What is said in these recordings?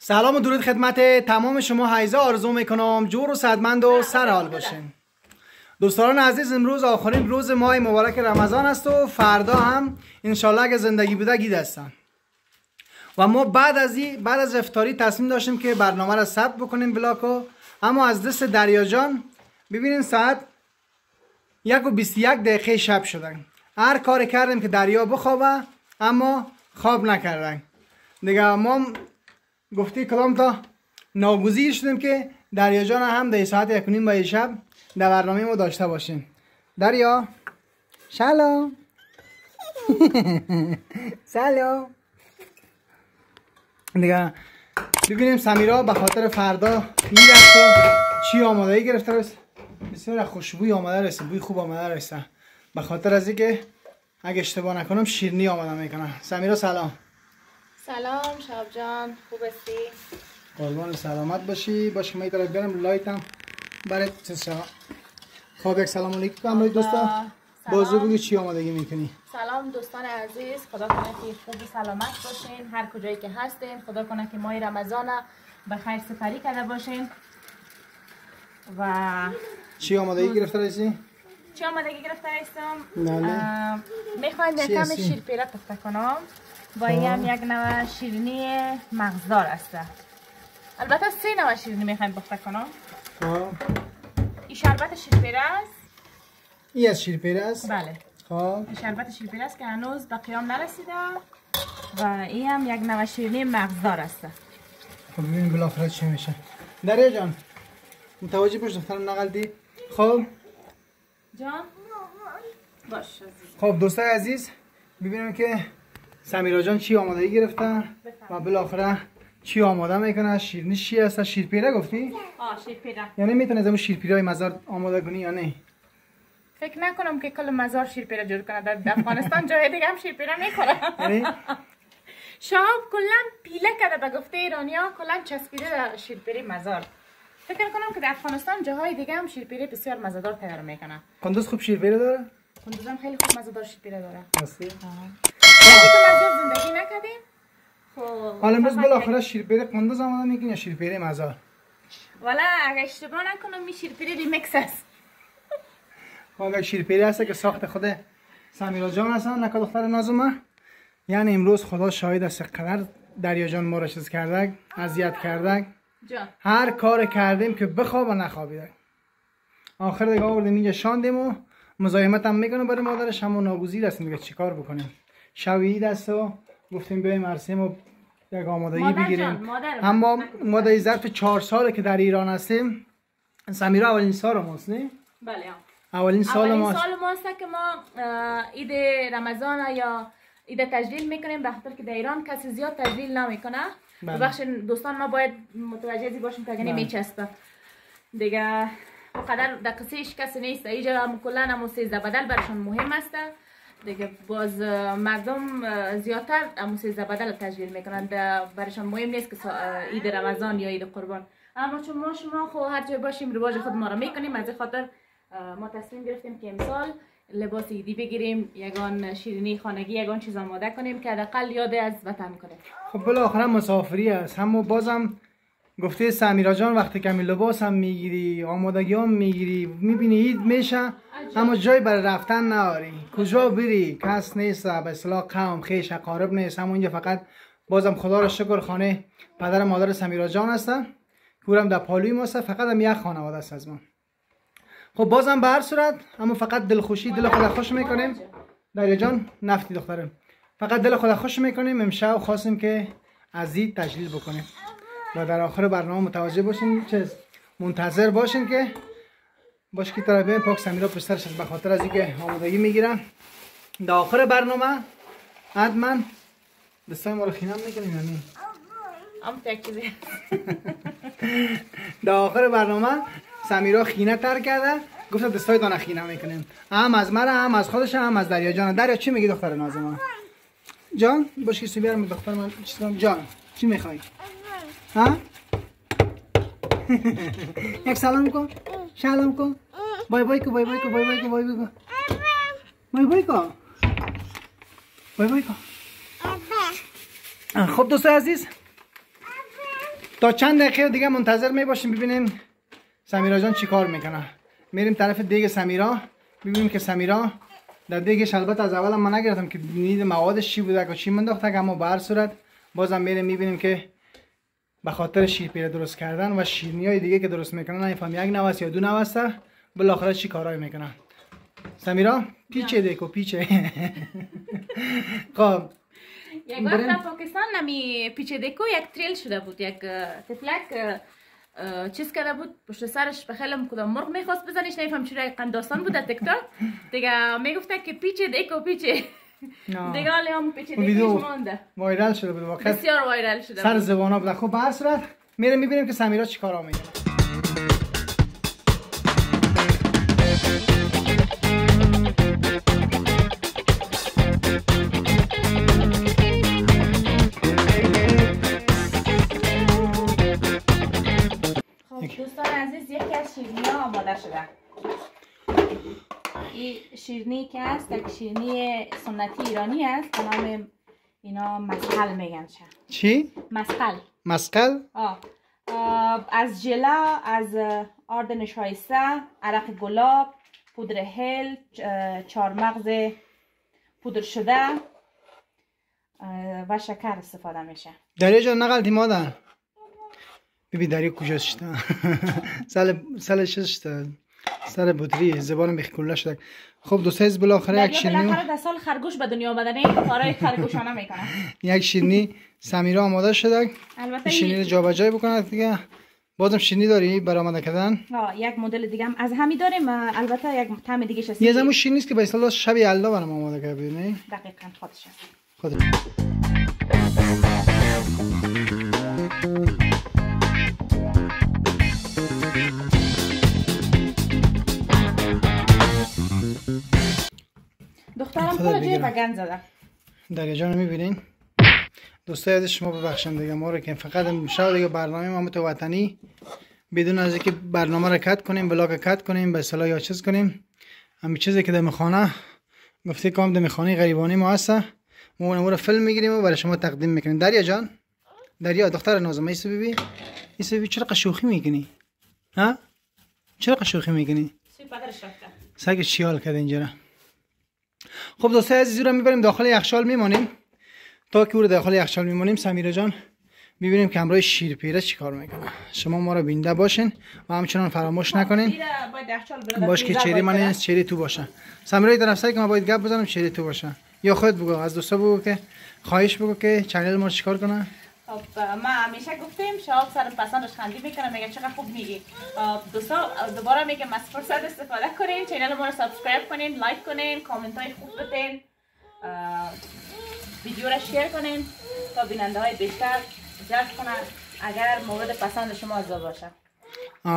سلام و درود خدمت تمام شما حیزه. آرزو میکنم جور و صحتمند و سرحال باشین. دوستان عزیز، امروز آخرین روز ماه مبارک رمضان است و فردا هم انشالله اگه زندگی بوده عید هستن و ما بعد از افطاری تصمیم داشتیم که برنامه را ثبت بکنیم بلاکو. اما از دست دریا جان ببینین ساعت 1:21 شب شدن. هر کار کردیم که دریا بخوابه اما خواب نکردن دیگه. ما گفتی کلام تا ناگزیر شدیم که دریا جان هم در ساعت 1:30 شب در برنامه ما داشته باشیم. دریا سلام. سلام دیگه. ببینیم سمیرا به خاطر فردا میرفت و چی آمادگی گرفته رسه. بسیار خوشبوی آمده رسه، بوی خوب آمده رسه. به خاطر از اینکه اگه اشتباه نکنم شیرینی آماده میکنه. سمیرا سلام. سلام شهاب جان، خوب هستی؟ قربان سلامت باشی. باشه من این طرف برم لایتم برای چیز شما. خب یک سلام علیکم همراهی دوستا. بازو بگو چی آمادگی میکنی؟ سلام دوستان عزیز، خدا کنه که خوب و سلامت باشین هر کجایی که هستین. خدا کنه که ماه رمضان به خیر سپری کرده باشین. و چی آمادگی گرفته رسی؟ چی آمادگی گرفته هستم؟ بله. میخواین یکم شیرپیره تفته کنم با این هم یک نوع شیرینی مغزدار است. البته 3 نوع شیرینی میخوایم پخته کنم. این شربت شیرپیره است. این از شیرپیره است؟ بله. این شربت شیرپیره است که هنوز به قیام نرسیده و این هم یک نوع شیرینی مغزدار است. خب ببینیم بالاخره چی میشه. دریا جان متوجه باش دخترم نقلدی. خب جان باش عزیز. خب دوستای عزیز ببینیم که سمیرا جان چی آمادگی گرفتن و بالاخره چی آماده میکنه. شیرینی چی هست؟ شیرپیره گفتی؟ شیرپیره. یعنی میتونه از اون شیرپیره مزار آماده کنی یا نه؟ فکر نکنم که کل مزار شیرپیره جور کنه. در افغانستان جای دیگه هم شیرپیره میخوره. یعنی شهاب کلا پیله کرده به گفته ایرانیا، کلا چسبیده در شیرپیره مزار. فکر کنم که در افغانستان جاهای دیگه هم شیرپیره بسیار مزه‌دار تیار میکنه. قندوز خوب شیرپیره داره؟ قندوز هم خیلی خوب مزه‌دار شیرپیره داره. راستی؟ زندگی نکردیم. خب حالا امروز بالاخره شیرپیره قندوز آماده میکنی یا شیرپیره مزار؟ والا اگه اشتباه نکنم می شیرپیره ریمیکس است. خب شیرپیره هست که ساخت خود سمیرا جان هستن نکا دختر نازمه. یعنی امروز خدا شاهد است قدر دریا جان ما را چیز کرده، اذیت کرده. هر کار کردیم که بخواب و نخوابیده. آخر دیگه آوردیم اینجا شاندیم و مزاحمت هم میکنه برای مادرش. همون ناگزیر هستیم دیگه چیکار بکنیم. شوید است و گفتیم بیایم عرصیم و یک آمادگی بگیریم. اما ما در ظرف 4 ساله که در ایران هستیم. سمیرا اولین سال ماست نه؟ بله. اولین سال ماست که ما عید رمضان یا عید تجلیل میکنیم، به خاطر که در ایران کسی زیاد تجلیل نمیکنه. ببخشید دوستان، ما باید متوجه باشیم که اگه نمیچسبه دیگه بقدر دقیقش کسی نیست. اینجا کلا همون 13 بدل برشون مهم است دیگه. باز مردم زیادتر همون 13 بدل تجلیل میکنن، برشون مهم نیست که عید رمضان یا عید قربان. اما چون شما خب هر جای باشیم رواج خود ما را میکنیم، از این خاطر ما تصمیم گرفتیم که امسال لباس عیدی بگیریم، یگان شیرینی خانگی، یگان چیز آماده کنیم که حداقل یاد از وطن کنیم. خب بالاخره مسافری است. اما بازم گفته سمیرا جان وقتی کمی لباس هم میگیری، آمادگی هم میگیری، میبینی عید میشه اما جای برای رفتن ناری. کجا بری؟ کس نیست، به اصطلاح قوم خیش اقارب نیست. همونجا فقط بازم خدا را شکر خانه پدر و مادر سمیرا جان هستن. پورم در پالوی ماست، فقط هم یک خانواده است از ما. خب بازم به هر صورت اما فقط دلخوشی دل خدا خوش میکنیم. دریا جان نفتی دخترم، فقط دل خدا خوش میکنیم. امشب خواستیم که از عید تجلیل بکنیم و در آخر برنامه متوجه باشین، منتظر باشین که باش که طرفین پاک سمیرا پسرش به خاطر از اینکه آمادگی میگیرن. در آخر برنامه حتما دستای ما رو خینم میکنیم یا نه؟ در آخر برنامه سمیرا خینه تر کرده، گفت دستای دانه خینه میکنیم، هم از من هم از خودش هم از دریا جان. دریا چی میگی دختر نازم جان؟ باش که بیارم دختر من جان چی میخوای؟ ها؟ یک سلام کن. سلام کن. بای بای کو بای بای کو بای بای کو بای بای کو بای بای کو بای بای کو. خب دوستای عزیز تا چند دقیقه دیگه منتظر می باشیم ببینیم سمیرا جان چی کار میکنه. میریم طرف دیگ سمیرا ببینیم که سمیرا در دیگش البته از اول من نگرفتم که ببینید موادش چی بوده که چی منداخته، اما به هر صورت بازم میریم میبینیم که به خاطر شیرپیره درست کردن و شیرینیای دیگه که درست میکنن نمیفهم یک نوع است یا دو نوع است، بالاخره چی کارایی میکنن. سمیرا پیچه دیکو پیچه. خب یک وقت در پاکستان نمی پیچه دیکو یک تریل شده بود، یک تفلک چیز کرده بود پشت سرش، به خیلم کدام مرغ میخواست بزنیش، نمیفهم چرا یک قنداستان بود در تیک تاک دیگه میگفته که پیچه دیکو پیچه دیگه حالی هم پیچه دیکوش مانده، وایرال شده بود واقعا، بسیار وایرال شده سر زبانا بود. خب به هر صورت میریم میبینیم که سمیرا چی کارا میکنه. دوستان عزیز یکی از شیرینی ها آماده شده. این شیرینی که است یک شیرینی سنتی ایرانی است به نام اینا مسقل میگن. چی؟ مسقل. مسقل؟ از ژله، از آرد نشایسته، عرق گلاب، پودر هل، چهارمغز پودر شده و شکر استفاده میشه. دریا جان نقلتی مادر ببین دریا کجاست شده. سالش شده سر بطری زبان میخکوله شده. خب دوستای عزیز بالاخره یک شیرینی بالاخره در سال خرگوش به دنیا آمدنه کارهای خرگوشانه میکنه. یک شیرینی سمیرا آماده شده. البته شیرینی رو جابجایی بکنه دیگه. بازم شیرینی داری برای آماده کردن؟ یک مدل دیگه هم از همین داریم، البته یک طعم دیگه هست. یه زمون شیرینی است که به اصطلاح شب یلدا برام آماده کرده ببینید. دقیقاً خودش است. خودش. دخترم کلا جای بگن زده. دریا جان میبینین دوستای عزیز شما ببخشید دیگه ما رو که فقط امشب دیگه برنامه ما متوطنی بدون از اینکه برنامه رو کات کنیم بلاگ کات کنیم به اصطلاح یا چیز کنیم، همین چیزی که در میخانه گفته کام در میخانه غریبانی ما هست ما اون رو فیلم میگیریم و برای شما تقدیم میکنیم. دریا جان، دریا دختر نازم ایسو ببین، ایسو ببین چرا قشوخی میکنی؟ ها؟ چرا قشوخی میکنی؟ پدرش رفته. سگ چیال کرده اینجا. خب دوستای عزیز رو میبریم داخل یخچال میمونیم تا که او داخل یخچال میمونیم سمیرا جان ببینیم که همراه شیرپیره چیکار میکنه. شما ما رو بینده باشین و همچنان فراموش نکنین باش که چری من نیست چری تو باشه. سمیرا طرف سعی که ما باید گپ بزنم چری تو باشه یا خود بگو از دوستا بگو که خواهش بگو که چنل ما چیکار کنه. خب ما همیشه گفتیم شهاب سر پسندش خندی میکنه میگه چقدر خوب میگی. دوستا دوباره میگم از فرصت استفاده کنین، چینل ما رو سابسکرایب کنین، لایک کنین، کامنت های خوب بدین، ویدیو رو شیر کنین تا بیننده های بیشتر جلب کنن اگر مورد پسند شما از باشه.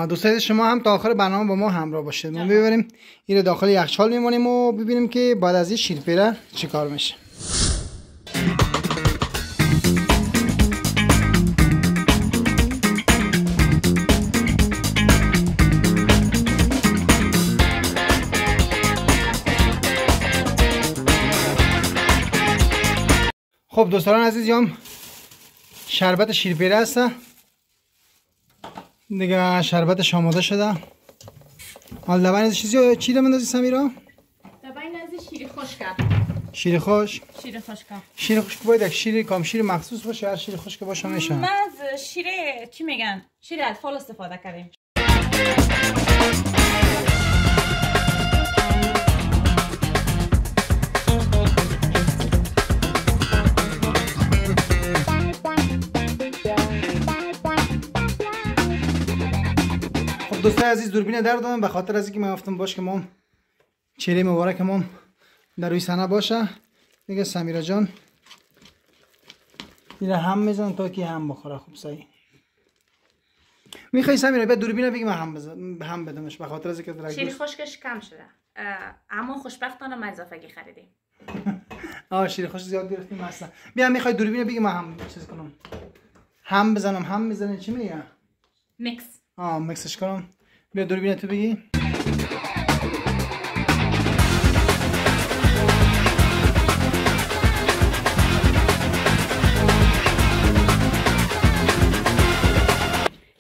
دوستای شما هم تا آخر برنامه با ما همراه باشید. ما ببریم این داخل یخچال میمونیم و ببینیم که بعد از این شیرپیره چیکار میشه. خب دوستان عزیزم شربت شیرپیره است دیگه، شربتش آماده شده. حال لبن چیزی چی رو مندازی سمیرا؟ لبن از شیر خشک. شیر خشک؟ شیر خشک. شیر خشک باید یک شیر کام شیر مخصوص باشه، هر شیر خشک باشه میشه. ما از شیر چی میگن؟ شیر اطفال استفاده کردیم. دوستای عزیز دوربین در دادم به خاطر از اینکه من گفتم باش که ما چهره مبارک ما در روی صحنه باشه دیگه. سمیرا جان این هم میزنم تا که هم بخوره. خوب صحیح میخوای سمیرا بعد دوربین بگی من هم بدمش به خاطر از اینکه شیر خشکش کم شده اما خوشبختانه ما اضافه‌ای خریدیم. شیر خشک زیاد گرفتیم اصلا. بیا میخوای دوربین بگی من هم چیز کنم هم بزنم هم میزنه چی میگی؟ میکس. میکسش کنم. بیا دوربین تو بگی.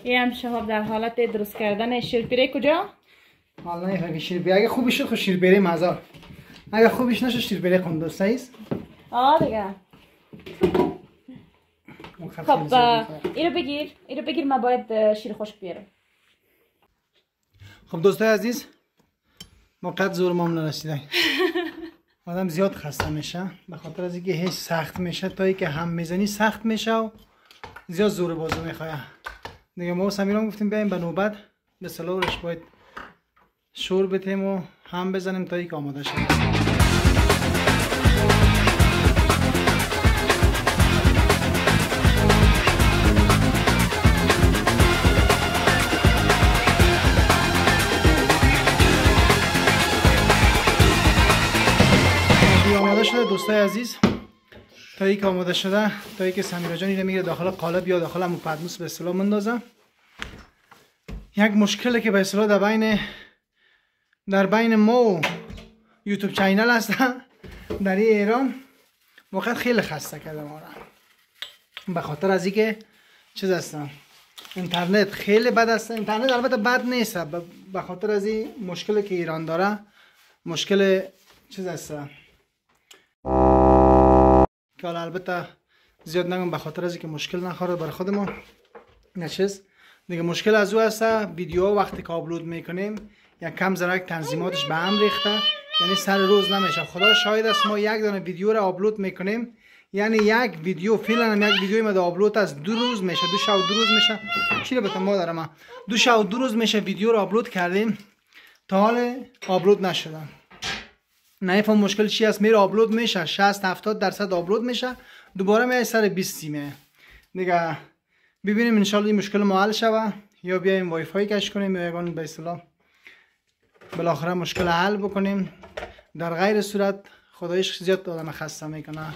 این هم شهاب در حالت درست کردن شیرپیره. کجا؟ حالا نه شیرپیره اگه خوبی شد خب شیرپیره مزار، اگه خوبیش نشد شیرپیره قندوز. سایز دیگه. خب اینو بگیر ما باید شیر خشک بیارم. خب دوستای عزیز ما قد زور ما نرسیدن. آدم زیاد خسته میشه به خاطر از اینکه هیچ سخت میشه تا اینکه هم میزنی سخت میشه و زیاد زور بازو میخواه دیگه. ما سمیران گفتیم بیایم به نوبت به صلاحش باید شور بتیم و هم بزنیم تا اینکه آماده شد. آماده شده دوستای عزیز. تا اینکه آماده شده تا اینکه سمیرا جان اینو میگیره داخل قالب یا داخل همون پدموس به اصطلاح مندازه. یک مشکلی که به اصطلاح در بین ما و یوتیوب چینل هست در ایران موقع خیلی خسته کرده ما را به خاطر از اینکه چیز هستن اینترنت خیلی بد است. اینترنت البته بد نیست به خاطر از این مشکلی که ایران داره مشکل چیز هست که حالا البته زیاد نگم به خاطر از اینکه مشکل نخوره برای خودمون نچیز دیگه. مشکل از او هست ویدیو وقتی که آپلود میکنیم یک کم زرک تنظیماتش به هم ریخته، یعنی سر روز نمیشه. خدا شاهد است ما یک دانه ویدیو رو آپلود میکنیم یعنی یک ویدیو فعلا یک ویدیوی ما آپلود از 2 روز میشه، 2 شب و 2 روز میشه. چی رو بتم ما دارم 2 شب و 2 روز میشه ویدیو رو آپلود کردیم تا حال آپلود نشدن. نفهم مشکل چی است. میره آپلود میشه 60-70% آپلود میشه دوباره میای سر 20 میه دیگه. ببینیم ان شاء الله این مشکل ما حل شوه یا بیایم وای فای کش کنیم یا یگان به اصطلاح بالاخره مشکل حل بکنیم. در غیر صورت خدایش زیاد آدم خسته میکنه.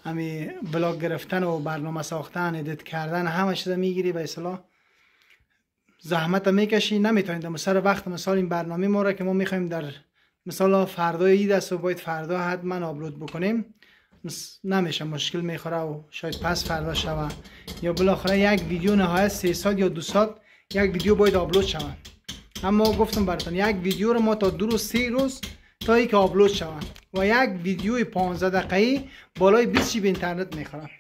همین بلاگ گرفتن و برنامه ساختن ادیت کردن همه چیز میگیری به اصطلاح زحمت میکشی نمیتونید سر وقت. مثلا این برنامه ما را که ما میخوایم در مثلا فردا عید است و باید فردا حتما آپلود بکنیم نمیشه، مشکل میخوره و شاید پس فردا شوه یا بالاخره یک ویدیو نهایت 3 ساعت یا 2 ساعت یک ویدیو باید آپلود شوه. اما گفتم براتون یک ویدیو رو ما تا 2 روز 3 روز تا اینکه آپلود شوه و یک ویدیوی 15 دقیقه‌ای بالای 20 جی به اینترنت میخوره.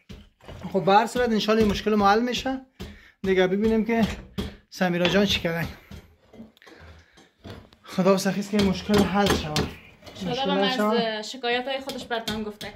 خب به هر صورت ان شاء الله این مشکل ما حل میشه دیگه. ببینیم که سمیرا جان چی کردن. خدا سخیست که این مشکل حل شود. شاید از شکایت های خودش براتون گفته.